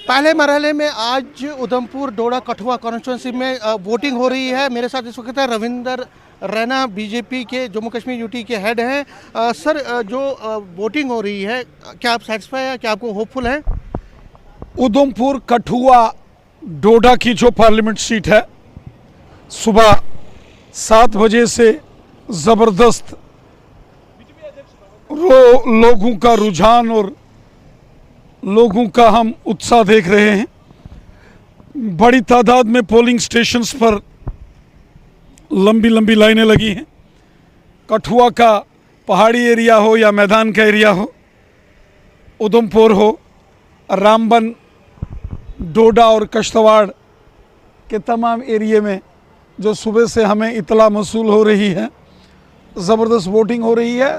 पहले मरहले में आज उधमपुर डोडा कठुआ कॉन्स्टिट्यूंसी में वोटिंग हो रही है। मेरे साथ इस वक्त है रविंदर रैना, बीजेपी के जम्मू कश्मीर यूटी के हेड हैं। सर, जो वोटिंग हो रही है, क्या आप सेटिस्फाई है, क्या आपको होपफुल है? उधमपुर कठुआ डोडा की जो पार्लियामेंट सीट है, सुबह 7 बजे से ज़बरदस्त लोगों का रुझान और लोगों का हम उत्साह देख रहे हैं। बड़ी तादाद में पोलिंग स्टेशंस पर लंबी लंबी लाइनें लगी हैं। कठुआ का पहाड़ी एरिया हो या मैदान का एरिया हो, उधमपुर हो, रामबन, डोडा और कश्तवाड़ के तमाम एरिए में जो सुबह से हमें इतला मौसूल हो रही है, ज़बरदस्त वोटिंग हो रही है।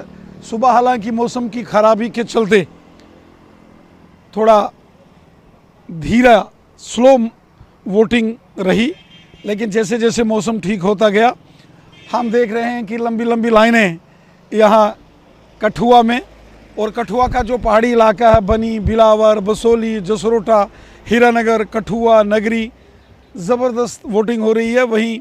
सुबह हालांकि मौसम की ख़राबी के चलते थोड़ा धीरा स्लो वोटिंग रही, लेकिन जैसे जैसे मौसम ठीक होता गया हम देख रहे हैं कि लंबी लंबी लाइनें यहाँ कठुआ में, और कठुआ का जो पहाड़ी इलाका है, बनी, बिलावर, बसोली, जसरोटा, हीरानगर, कठुआ, नगरी, ज़बरदस्त वोटिंग हो रही है। वहीं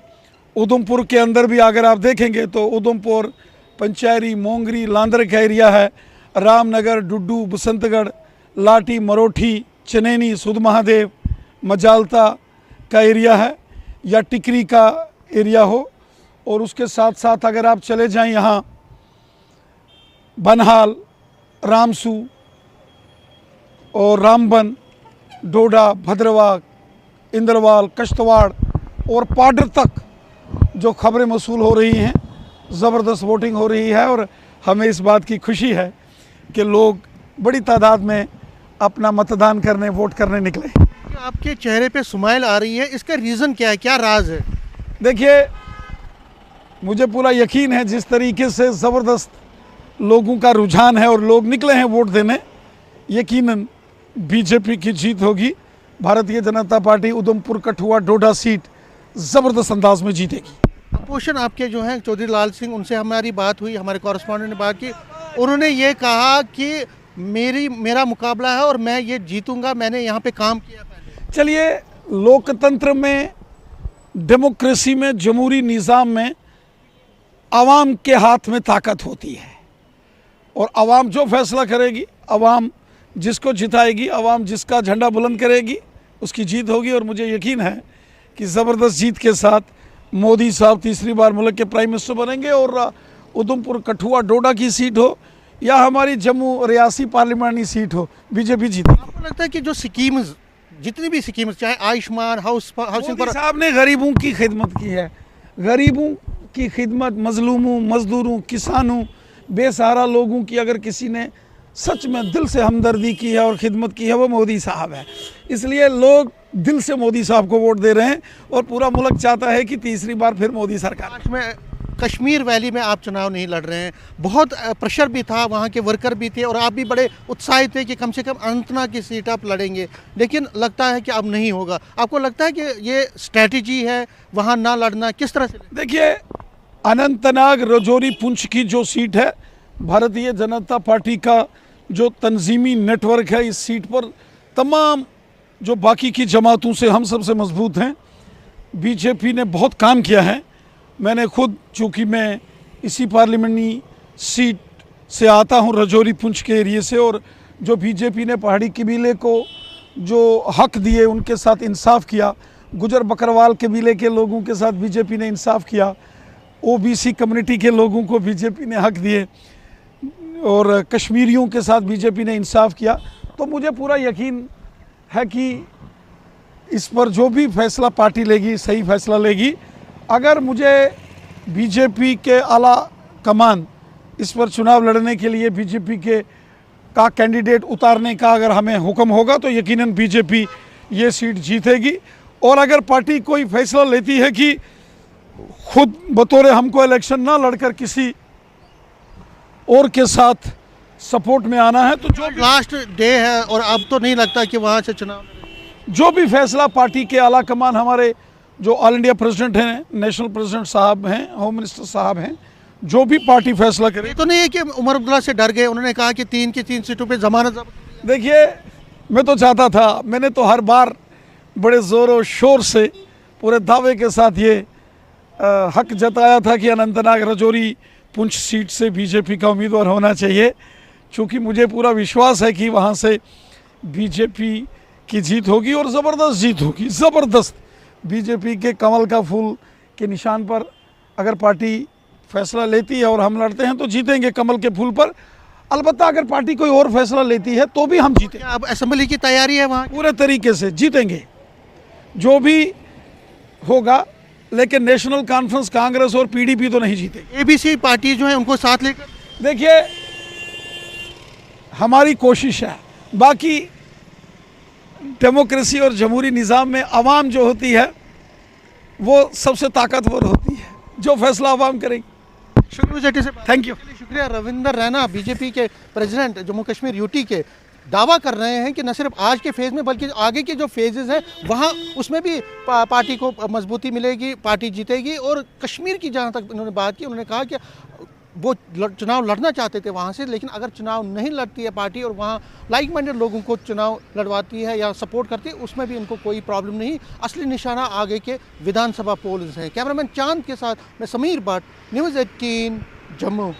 उधमपुर के अंदर भी अगर आप देखेंगे तो उधमपुर, पंचायरी, मोंगरी, लांदर का एरिया है, रामनगर, डुड्डू, बसंतगढ़, लाठी, मरोठी, चनैनी, सुध महादेव, मजालता का एरिया है, या टिकरी का एरिया हो। और उसके साथ साथ अगर आप चले जाएं यहाँ बनहाल, रामसू और रामबन, डोडा, भद्रवा, इंद्रवाल, कश्तवाड़ और पाडर तक जो खबरें मौसूल हो रही हैं, ज़बरदस्त वोटिंग हो रही है। और हमें इस बात की खुशी है कि लोग बड़ी तादाद में अपना मतदान करने, वोट करने निकले। आपके चेहरे पे स्माइल आ रही है, इसका रीज़न क्या है, क्या राज है? देखिए, मुझे पूरा यकीन है जिस तरीके से ज़बरदस्त लोगों का रुझान है और लोग निकले हैं वोट देने, यकीनन बीजेपी की जीत होगी। भारतीय जनता पार्टी उधमपुर कठुआ डोडा सीट ज़बरदस्त अंदाज में जीतेगी। अपोजिशन आपके जो हैं चौधरी लाल सिंह, उनसे हमारी बात हुई, हमारे कॉरेस्पॉन्डेंट ने बात की। उन्होंने ये कहा कि मेरा मुकाबला है और मैं ये जीतूंगा, मैंने यहाँ पे काम किया पहले। चलिए, लोकतंत्र में, डेमोक्रेसी में, जमहूरी निज़ाम में आवाम के हाथ में ताकत होती है और आवाम जो फैसला करेगी, आवाम जिसको जिताएगी, आवाम जिसका झंडा बुलंद करेगी, उसकी जीत होगी। और मुझे यकीन है कि ज़बरदस्त जीत के साथ मोदी साहब तीसरी बार मुल्क के प्राइम मिनिस्टर बनेंगे। और उधमपुर कठुआ डोडा की सीट हो या हमारी जम्मू रियासी पार्लियामेंट्री सीट हो, बीजेपी जीतेगी। आपको लगता है कि जो स्कीम्स, जितनी भी स्कीम्स, चाहे आयुष्मान, हाउसिंग पर, साहब ने गरीबों की खिदमत की है, गरीबों की खिदमत, मजलूमों, मजदूरों, किसानों, बेसहारा लोगों की अगर किसी ने सच में दिल से हमदर्दी की है और ख़िदमत की है, वो मोदी साहब है। इसलिए लोग दिल से मोदी साहब को वोट दे रहे हैं और पूरा मुल्क चाहता है कि तीसरी बार फिर मोदी सरकार। में कश्मीर वैली में आप चुनाव नहीं लड़ रहे हैं, बहुत प्रेशर भी था, वहाँ के वर्कर भी थे और आप भी बड़े उत्साहित थे कि कम से कम अनंतनाग की सीट आप लड़ेंगे, लेकिन लगता है कि अब नहीं होगा। आपको लगता है कि ये स्ट्रैटेजी है वहाँ ना लड़ना, किस तरह से? देखिए, अनंतनाग, रजौरी, पुंछ की जो सीट है, भारतीय जनता पार्टी का जो तंजीमी नेटवर्क है, इस सीट पर तमाम जो बाकी की जमातों से हम सबसे मजबूत हैं। बीजेपी ने बहुत काम किया है। मैंने खुद, चूँकि मैं इसी पार्लियामेंट्री सीट से आता हूँ, रजौरी पुंछ के एरिए से, और जो बीजेपी ने पहाड़ी कबीले को जो हक दिए, उनके साथ इंसाफ किया, गुजर बकरवाल कबीले के लोगों के साथ बीजेपी ने इंसाफ किया, ओबीसी कम्युनिटी के लोगों को बीजेपी ने हक दिए, और कश्मीरियों के साथ बीजेपी ने इंसाफ किया। तो मुझे पूरा यकीन है कि इस पर जो भी फैसला पार्टी लेगी, सही फैसला लेगी। अगर मुझे बीजेपी के आला कमान इस पर चुनाव लड़ने के लिए बीजेपी का कैंडिडेट उतारने का अगर हमें हुक्म होगा, तो यकीनन बीजेपी ये सीट जीतेगी। और अगर पार्टी कोई फैसला लेती है कि खुद बतौर हमको इलेक्शन ना लड़कर किसी और के साथ सपोर्ट में आना है, तो जो लास्ट डे है और अब तो नहीं लगता कि वहाँ से चुनाव, जो भी फैसला पार्टी के आला कमान, हमारे जो ऑल इंडिया प्रेसिडेंट हैं, नेशनल प्रेसिडेंट साहब हैं, होम मिनिस्टर साहब हैं, जो भी पार्टी फैसला करे। तो नहीं है कि उमर अब्दुल्ला से डर गए, उन्होंने कहा कि 3 की 3 सीटों पे जमानत। देखिए, मैं तो चाहता था, मैंने तो हर बार बड़े ज़ोर और शोर से पूरे दावे के साथ ये हक जताया था कि अनंतनाग राजौरी पुंछ सीट से बीजेपी का उम्मीदवार होना चाहिए, क्योंकि मुझे पूरा विश्वास है कि वहाँ से बीजेपी की जीत होगी और ज़बरदस्त जीत होगी, ज़बरदस्त। बीजेपी के कमल का फूल के निशान पर अगर पार्टी फैसला लेती है और हम लड़ते हैं तो जीतेंगे कमल के फूल पर। अलबत्ता अगर पार्टी कोई और फैसला लेती है तो भी हम जीतेंगे। क्या अब असेंबली की तैयारी है वहाँ? पूरे तरीके से जीतेंगे जो भी होगा, लेकिन नेशनल कॉन्फ्रेंस कांग्रेस और पीडीपी तो नहीं जीतेगी। एबीसी पार्टी जो है उनको साथ लेकर देखिए, हमारी कोशिश है, बाकी डेमोक्रेसी और जमहूरी निज़ाम में अवाम जो होती है वो सबसे ताकतवर होती है, जो फैसला अवाम करेगी। शुक्रिया सेठी से बात थैंक यू। करने के लिए शुक्रिया। रविंदर रैना बीजेपी के प्रेसिडेंट जम्मू कश्मीर यूटी के दावा कर रहे हैं कि न सिर्फ आज के फेज़ में बल्कि आगे के जो फेजेस हैं वहाँ उसमें भी पार्टी को मजबूती मिलेगी, पार्टी जीतेगी। और कश्मीर की जहाँ तक उन्होंने बात की, उन्होंने कहा कि वो चुनाव लड़ना चाहते थे वहाँ से, लेकिन अगर चुनाव नहीं लड़ती है पार्टी और वहाँ लाइक माइंडेड लोगों को चुनाव लड़वाती है या सपोर्ट करती है, उसमें भी उनको कोई प्रॉब्लम नहीं। असली निशाना आगे के विधानसभा पोल्स हैं। कैमरामैन चांद के साथ मैं समीर भट्ट, न्यूज़ 18 जम्मू।